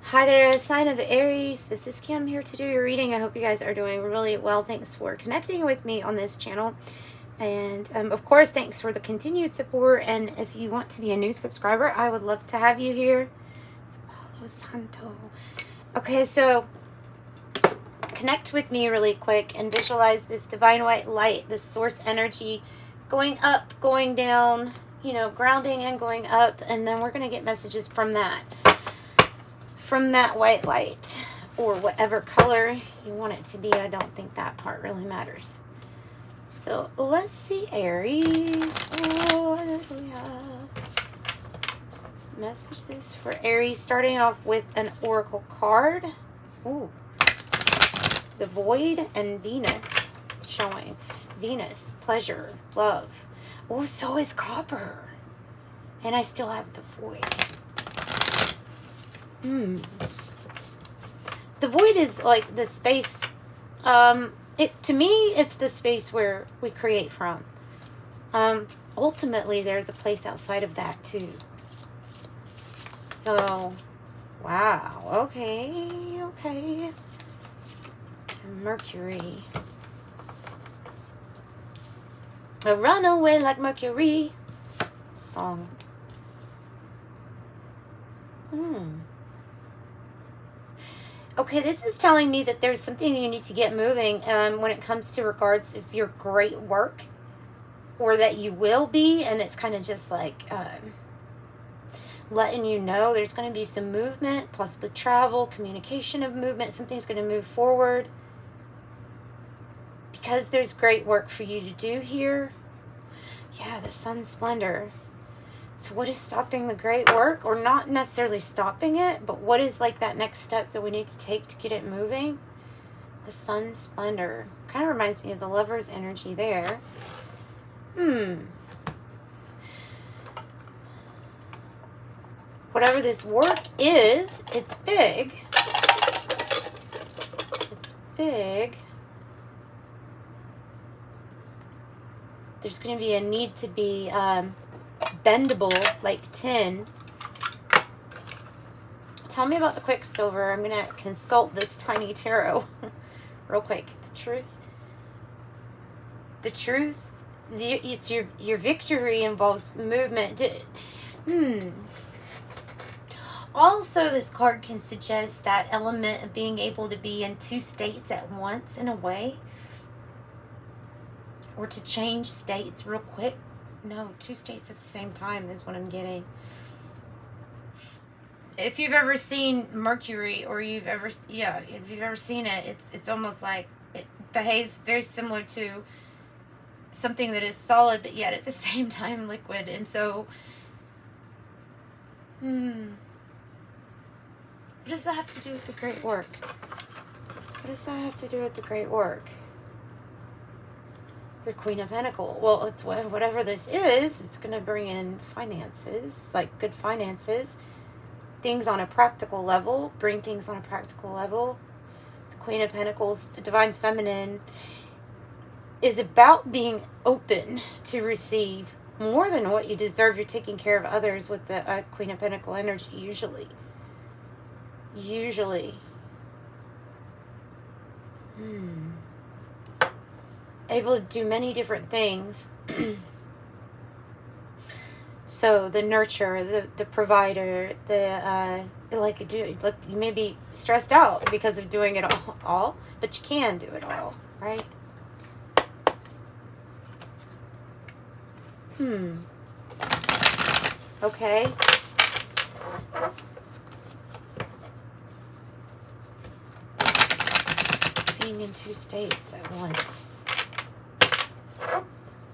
Hi there, sign of Aries. This is Kim here to do your reading. I hope you guys are doing really well. Thanks for connecting with me on this channel. And of course, thanks for the continued support. And if you want to be a new subscriber, I would love to have you here. Palo Santo. Okay, so connect with me really quick and visualize this divine white light, this source energy going up, going down, you know, grounding and going up. And then we're going to get messages from that white light, or whatever color you want it to be. I don't think that part really matters. So let's see, Aries. Oh, hallelujah. Messages for Aries, starting off with an oracle card. Ooh. The Void and Venus showing. Venus, pleasure, love. Oh, so is Copper. And I still have the Void. The Void is like the space, to me, it's the space where we create from. Ultimately, there's a place outside of that too. So, wow, okay. Mercury. A runaway like Mercury. It's a song. Okay, this is telling me that there's something you need to get moving when it comes to regards of your great work, or that you will be, and it's kind of just like letting you know there's going to be some movement, possibly travel, communication of movement. Something's going to move forward because there's great work for you to do here. Yeah, the sun splendor. So what is stopping the great work? Or not necessarily stopping it, but what is like that next step that we need to take to get it moving? The sun splendor. Kind of reminds me of the Lover's energy there. Whatever this work is, it's big. It's big. There's going to be a need to be bendable like tin. Tell me about the Quicksilver. I'm going to consult this tiny tarot real quick. The truth, it's your victory involves movement. Also, this card can suggest that element of being able to be in two states at once in a way, or to change states real quick. No, two states at the same time is what I'm getting. If you've ever seen Mercury, or if you've ever seen it, it's almost like it behaves very similar to something that is solid, but yet at the same time liquid. And so, what does that have to do with the great work? What does that have to do with the great work? The Queen of Pentacles. Well, it's whatever this is, it's going to bring in finances, like good finances, things on a practical level, bring things on a practical level. The Queen of Pentacles, Divine Feminine, is about being open to receive more than what you deserve. You're taking care of others with the Queen of Pentacles energy, usually. Able to do many different things. So the nurture, the provider, you may be stressed out because of doing it all, but you can do it all, right? Okay. Being in two states at once.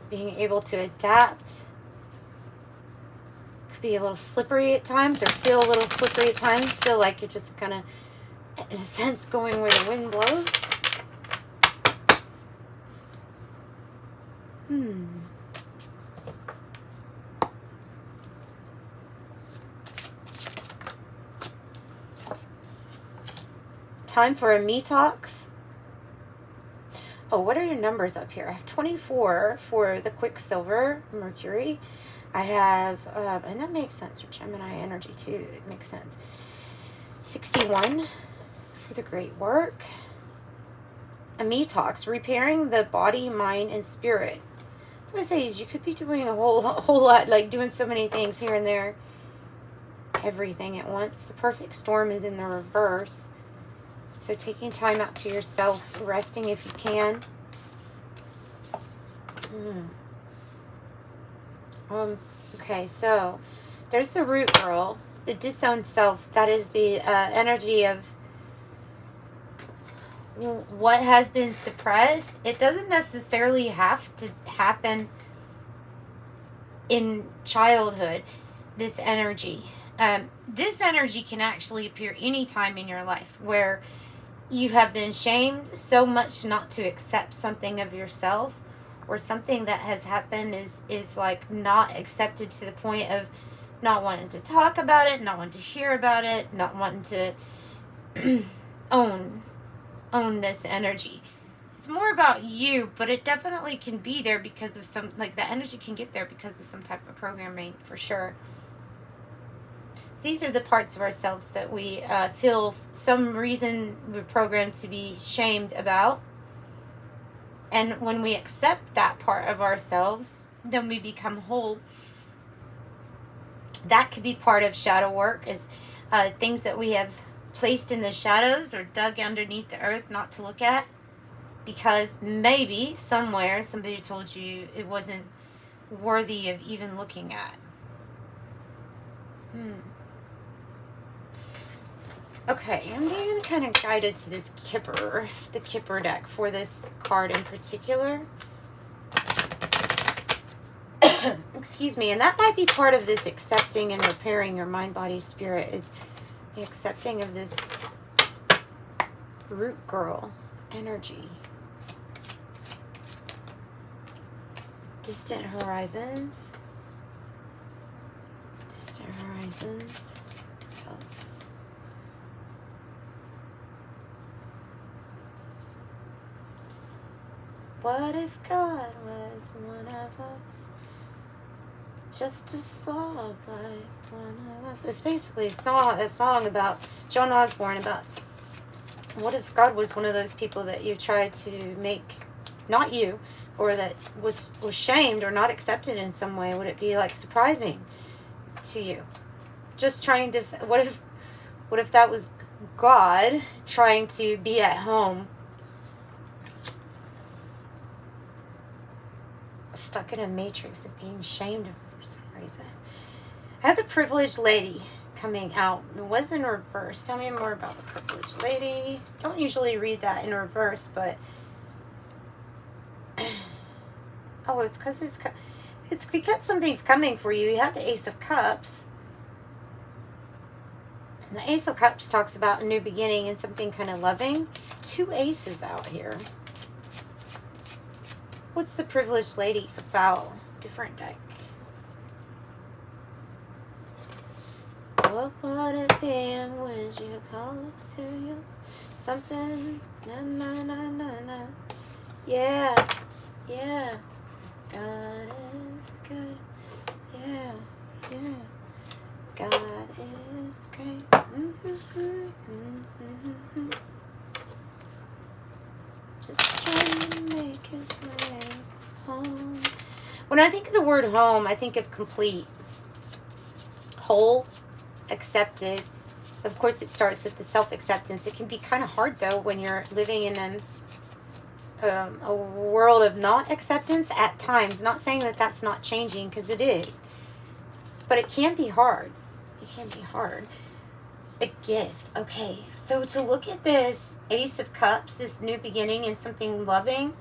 Being able to adapt. Could be a little slippery at times, or feel a little slippery at times. Feel like you're just kind of, in a sense, going where the wind blows. Time for a me talks. Oh, what are your numbers up here? I have 24 for the Quicksilver, Mercury. I have, and that makes sense for Gemini energy too. It makes sense. 61 for the great work. A me talks, repairing the body, mind, and spirit. That's what I say is you could be doing a whole lot, like doing so many things here and there. Everything at once. The perfect storm is in the reverse. So taking time out to yourself, resting if you can. Okay, so there's the root girl, the disowned self. That is the energy of what has been suppressed. It doesn't necessarily have to happen in childhood, this energy. This energy can actually appear anytime in your life where you have been shamed so much not to accept something of yourself, or something that has happened is like not accepted to the point of not wanting to talk about it, not wanting to hear about it, not wanting to own this energy. It's more about you, but it definitely can be there because of some, like the energy can get there because of some type of programming for sure. So these are the parts of ourselves that we feel some reason we're programmed to be shamed about. And when we accept that part of ourselves, then we become whole. That could be part of shadow work, is things that we have placed in the shadows or dug underneath the earth not to look at, because maybe somewhere somebody told you it wasn't worthy of even looking at. Okay, I'm being kind of guided to this Kipper, the Kipper deck for this card in particular. Excuse me, and that might be part of this accepting and repairing your mind, body, spirit, is the accepting of this root girl energy. Distant horizons. Distant horizons. What else? What if God was one of us? Just a slob like one of us. It's basically a song about Joan Osborne, about what if God was one of those people that you tried to make not you, or that was shamed or not accepted in some way. Would it be like surprising to you? Just trying to, what if that was God trying to be at home, stuck in a matrix of being shamed for some reason? I have the privileged lady coming out. It was in reverse. Tell me more about the privileged lady. Don't usually read that in reverse, but oh, it's because it's because something's coming for you. You have the Ace of Cups. And the Ace of Cups talks about a new beginning and something kind of loving. Two aces out here. What's the privileged lady about? Different deck. What would it be and would you call it to you? Something, na na na na na. Yeah, yeah. God is good. Yeah, yeah. God is great. Just trying to make his leg home. When I think of the word home, I think of complete, whole, accepted. Of course, it starts with the self-acceptance. It can be kind of hard, though, when you're living in a world of not acceptance at times. Not saying that that's not changing, because it is. But it can be hard. It can be hard. A gift. Okay, so to look at this Ace of Cups, this new beginning and something loving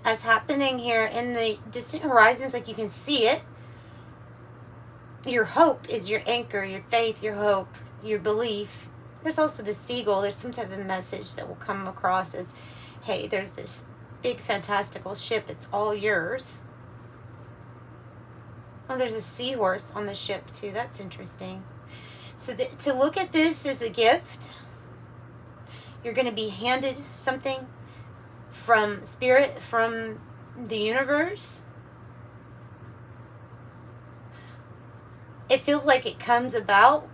as happening here in the distant horizons, like you can see it. Your hope is your anchor, your faith, your hope, your belief. There's also the seagull. There's some type of message that will come across as, hey, there's this big fantastical ship. It's all yours. Oh, there's a seahorse on the ship too. That's interesting. So to look at this as a gift, you're going to be handed something from spirit, from the universe. It feels like it comes about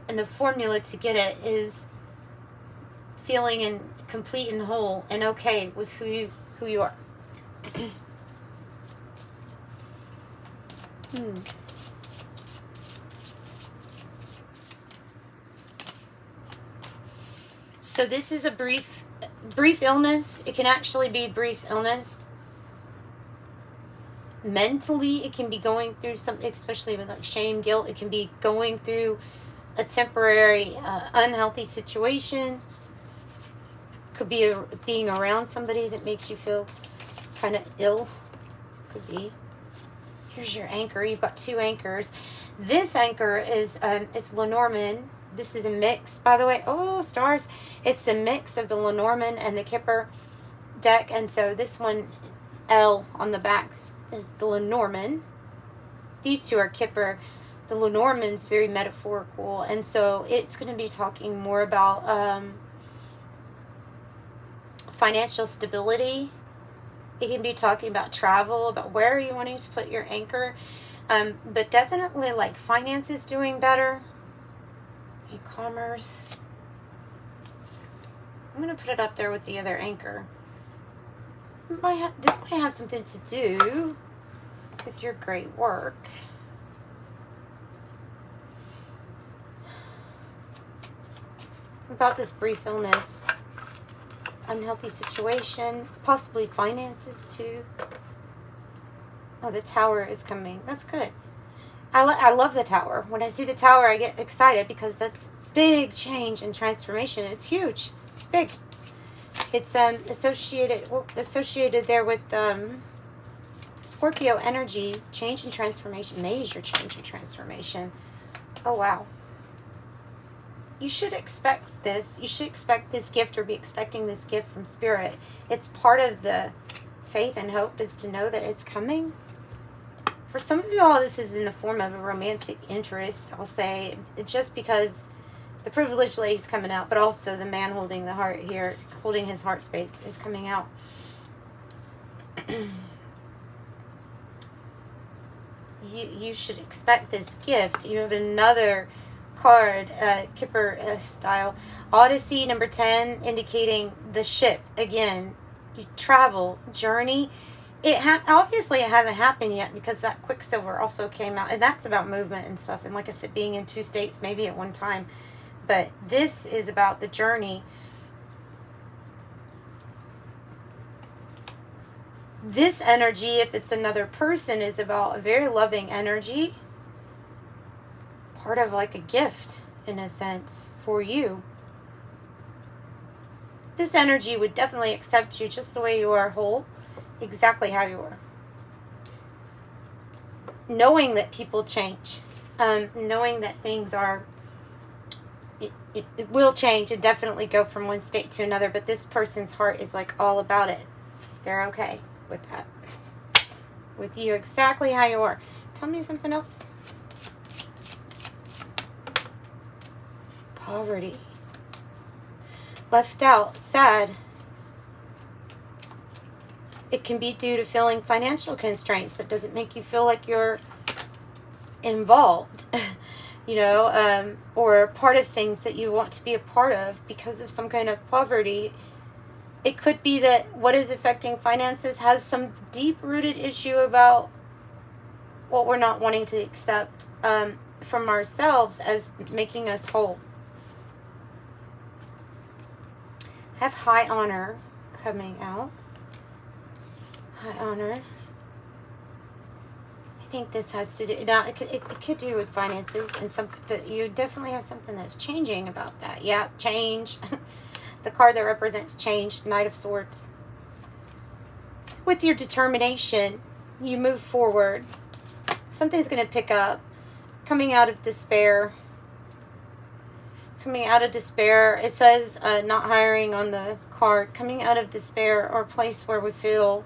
And the formula to get it is feeling and complete and whole and okay with who you are. So this is a brief illness. It can actually be brief illness. Mentally, it can be going through something, especially with like shame, guilt. It can be going through a temporary unhealthy situation. Could be being around somebody that makes you feel kind of ill. Could be. Here's your anchor. You've got 2 anchors. This anchor is Lenormand. This is a mix, by the way. Oh, stars. It's the mix of the Lenormand and the Kipper deck. And so this one, L on the back, is the Lenormand. These 2 are Kipper. The Lenormand's very metaphorical. And so it's going to be talking more about financial stability. It can be talking about travel, about where are you wanting to put your anchor. But definitely like finances doing better. E-commerce. I'm going to put it up there with the other anchor. This might have something to do with your great work. About this brief illness. Unhealthy situation. Possibly finances too. Oh, the Tower is coming. That's good. I love the Tower. When I see the Tower, I get excited because that's big change and transformation. It's huge. It's big. It's associated there with Scorpio energy, change and transformation, major change and transformation. Oh, wow. You should expect this. You should expect this gift or be expecting this gift from Spirit. It's part of the faith and hope is to know that it's coming. For some of you all, this is in the form of a romantic interest, I'll say, just because the privileged lady's coming out, but also the man holding the heart here, holding his heart space is coming out. You should expect this gift. You have another card, Kipper style. Odyssey, number 10, indicating the ship. Again, you travel, journey. Obviously it hasn't happened yet because that Quicksilver also came out, and that's about movement and stuff, and like I said, being in 2 states maybe at one time. But this is about the journey. This energy, if it's another person, is about a very loving energy, part of like a gift in a sense for you. This energy would definitely accept you just the way you are, whole, exactly how you are. Knowing that people change, knowing that things are, it will change and definitely go from one state to another, but this person's heart is like all about it. They're okay with that. With you exactly how you are. Tell me something else. Poverty. Left out. Sad. It can be due to feeling financial constraints that doesn't make you feel like you're involved. You know, or part of things that you want to be a part of because of some kind of poverty. It could be that what is affecting finances has some deep-rooted issue about what we're not wanting to accept from ourselves as making us whole. Have high honor coming out. High honor. I think this has to do, now it could do with finances and something, but you definitely have something that's changing about that. Yeah, change. The card that represents change, Knight of Swords. With your determination, you move forward. Something's going to pick up. Coming out of despair. Coming out of despair. It says not hiring on the card. Coming out of despair or a place where we feel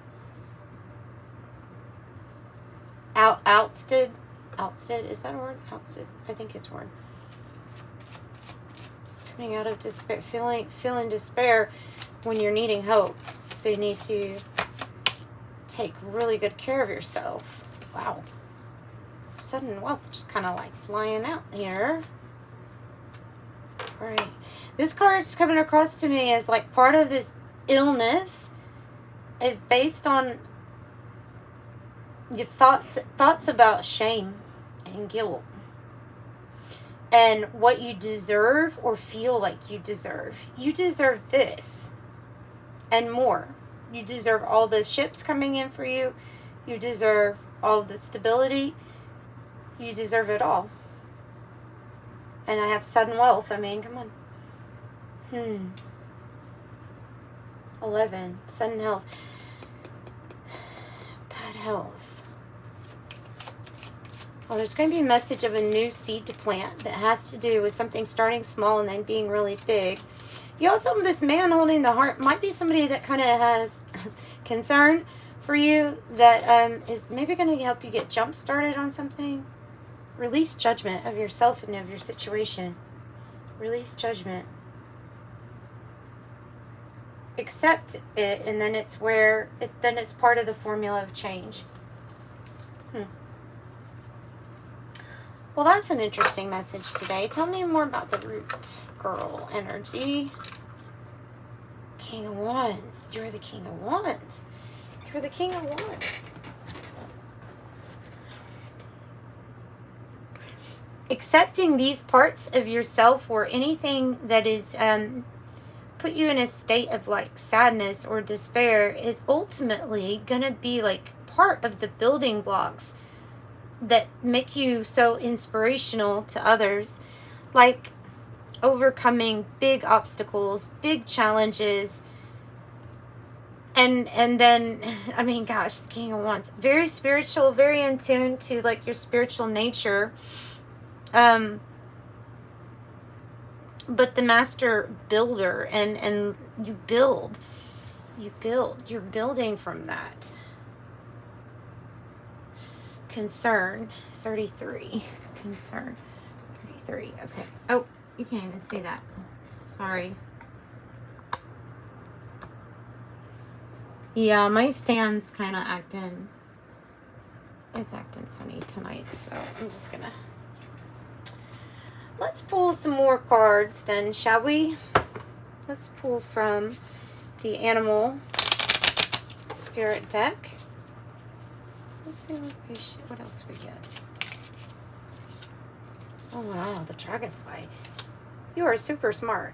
ousted. Ousted, is that a word? Ousted. I think it's a word. Coming out of despair, feeling despair when you're needing hope. So you need to take really good care of yourself. Wow. Sudden wealth just kind of like flying out here. Right. This card's coming across to me as like part of this illness is based on your thoughts about shame and guilt and what you deserve or feel like you deserve. You deserve this and more. You deserve all the ships coming in for you. You deserve all the stability. You deserve it all. And I have sudden wealth. I mean, come on. 11. Sudden health. Bad health. Well, there's going to be a message of a new seed to plant that has to do with something starting small and then being really big. You also, this man holding the heart might be somebody that kind of has concern for you that is maybe going to help you get jump started on something. Release judgment of yourself and of your situation. Release judgment. Accept it, and then it's where then it's part of the formula of change. Well, that's an interesting message today. Tell me more about the root girl energy. King of Wands. You're the King of Wands. You're the King of Wands. Accepting these parts of yourself or anything that is put you in a state of like sadness or despair is ultimately going to be like part of the building blocks that make you so inspirational to others, like overcoming big obstacles, big challenges. And then, I mean, gosh, the King of Wands, very spiritual, very in tune to like your spiritual nature. But the master builder, and you build, you're building from that. Concern, 33, concern, 33, okay. Oh, you can't even see that. Sorry. Yeah, my stand's kind of it's acting funny tonight, so I'm just gonna, let's pull some more cards then, shall we? Let's pull from the Animal Spirit deck. Let's see what else we get. Oh wow, the Dragonfly. You are super smart.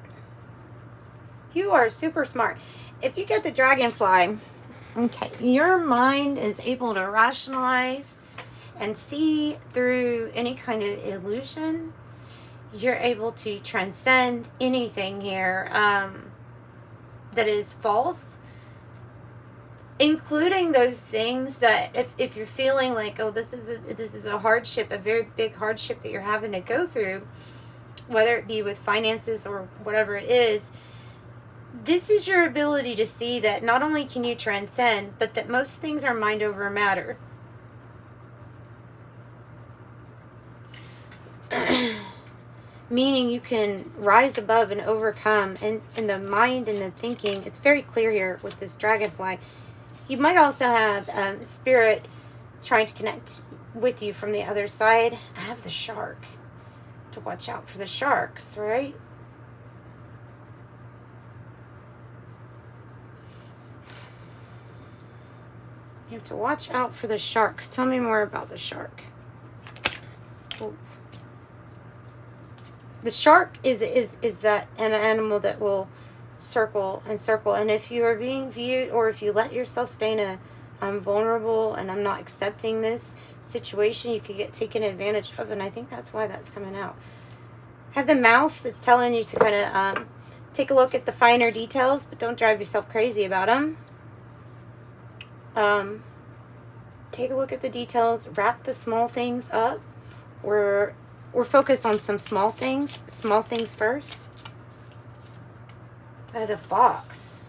You are super smart. If you get the Dragonfly, okay, your mind is able to rationalize and see through any kind of illusion. You're able to transcend anything here that is false, including those things that if you're feeling like, oh, this is a hardship, a very big hardship that you're having to go through, whether it be with finances or whatever it is, this is your ability to see that not only can you transcend, but that most things are mind over matter. Meaning you can rise above and overcome, and in the mind and the thinking, it's very clear here with this Dragonfly. You might also have spirit trying to connect with you from the other side. I have the shark. To watch out for the sharks, right? You have to watch out for the sharks. Tell me more about the shark. Oh. The shark is that an animal that will circle and circle, and if you are being viewed, or if you let yourself stay in a I'm vulnerable and I'm not accepting this situation, you could get taken advantage of, and I think that's why that's coming out. Have the mouse that's telling you to kind of take a look at the finer details, but don't drive yourself crazy about them. Take a look at the details, wrap the small things up. We're focused on some small things first. The fox.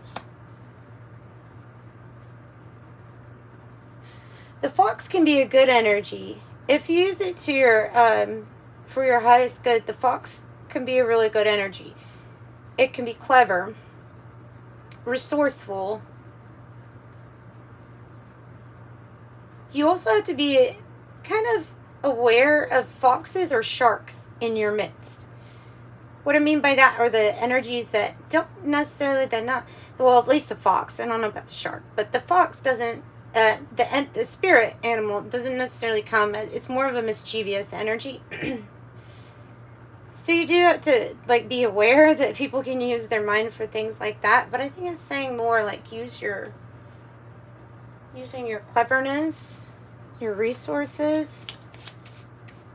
The fox can be a good energy. If you use it to your for your highest good, the fox can be a really good energy. It can be clever, resourceful. You also have to be kind of aware of foxes or sharks in your midst. What I mean by that are the energies that don't necessarily, they're not, well, at least the fox. I don't know about the shark, but the fox doesn't, the spirit animal doesn't necessarily come. It's more of a mischievous energy. So you do have to, like, be aware that people can use their mind for things like that. But I think it's saying more like using your cleverness, your resources,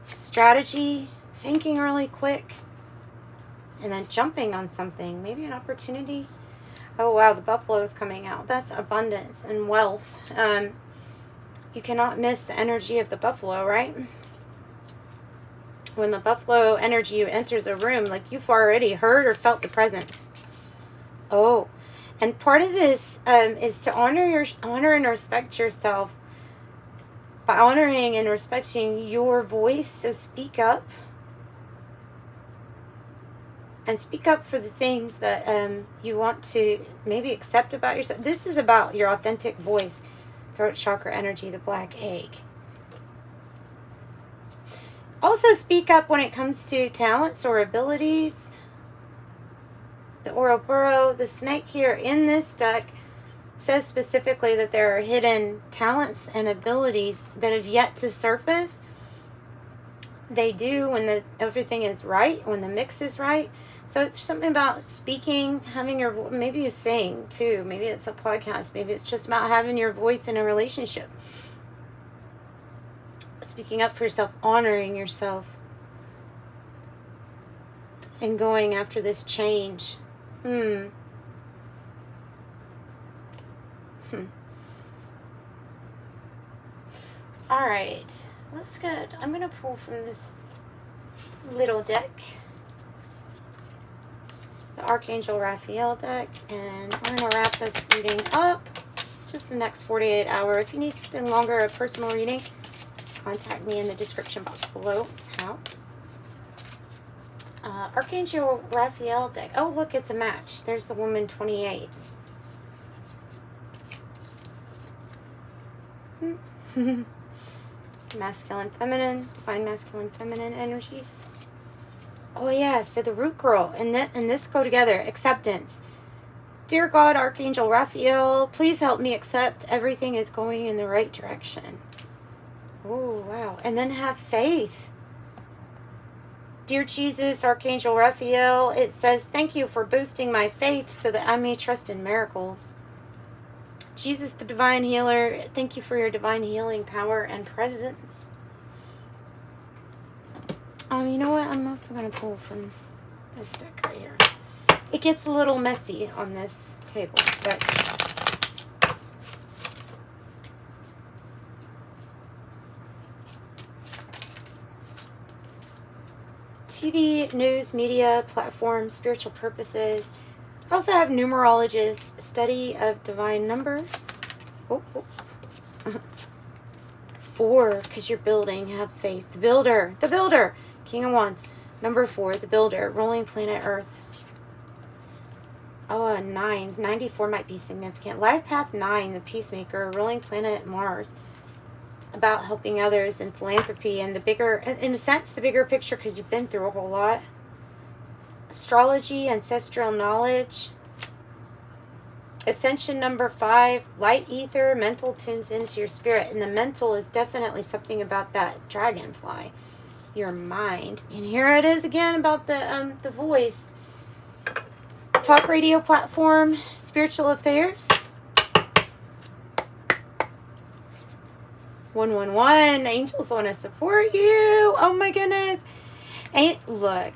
strategy, thinking really quick, and then jumping on something, maybe an opportunity. Oh wow, the buffalo is coming out. That's abundance and wealth. You cannot miss the energy of the buffalo, right? When the buffalo energy enters a room, like, you've already heard or felt the presence. Oh, and part of this is to honor and respect yourself by honoring and respecting your voice. So speak up. And speak up for the things that you want to maybe accept about yourself. This is about your authentic voice. Throat chakra energy, the black egg. Also speak up when it comes to talents or abilities. The Ouroboros, the snake here in this deck, says specifically that there are hidden talents and abilities that have yet to surface. They do when everything is right, when the mix is right. So it's something about speaking, having your, maybe you sing too, maybe it's a podcast, maybe it's just about having your voice in a relationship. Speaking up for yourself, honoring yourself, and going after this change. All right, that's good. I'm going to pull from this little deck, the Archangel Raphael deck, and we're going to wrap this reading up. It's just the next 48 hours. If you need something longer, a personal reading, contact me in the description box below. It's how. Archangel Raphael deck. Oh, look, it's a match. There's the woman 28. Masculine, feminine, divine masculine, feminine energies. Oh yeah, so the root girl and this go together. Acceptance. Dear God, Archangel Raphael, please help me accept everything is going in the right direction. Oh, wow. And then have faith. Dear Jesus, Archangel Raphael, it says, thank you for boosting my faith so that I may trust in miracles. Jesus, the divine healer, thank you for your divine healing power and presence. Oh, you know what? I'm also going to pull from this deck right here. It gets a little messy on this table, but TV, news, media, platforms, spiritual purposes. I also have numerologists, study of divine numbers. Oh. 4, because you're building, have faith. The builder, King of Wands. Number 4, the builder, ruling planet Earth. Oh, 9, 94 might be significant. Life path 9, the peacemaker, ruling planet Mars. About helping others and philanthropy and the bigger, in a sense, the bigger picture, because you've been through a whole lot. Astrology, ancestral knowledge. Ascension number 5, light ether, mental tunes into your spirit. And the mental is definitely something about that dragonfly, your mind. And here it is again about the voice. Talk radio platform, spiritual affairs. 111, angels want to support you. Oh my goodness. Look.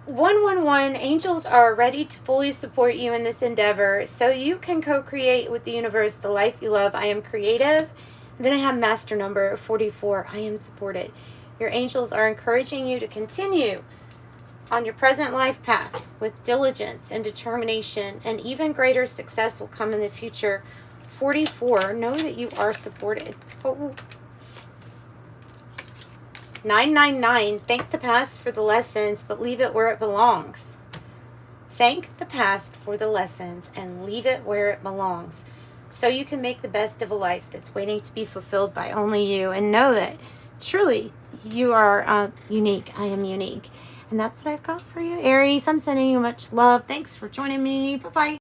111, angels are ready to fully support you in this endeavor so you can co-create with the universe the life you love. I am creative. And then I have master number 44. I am supported. Your angels are encouraging you to continue on your present life path with diligence and determination, and even greater success will come in the future. 44, know that you are supported. Oh. 999, thank the past for the lessons, but leave it where it belongs. Thank the past for the lessons and leave it where it belongs, so you can make the best of a life that's waiting to be fulfilled by only you. And know that truly you are unique. I am unique. And that's what I've got for you, Aries. I'm sending you much love. Thanks for joining me. Bye-bye.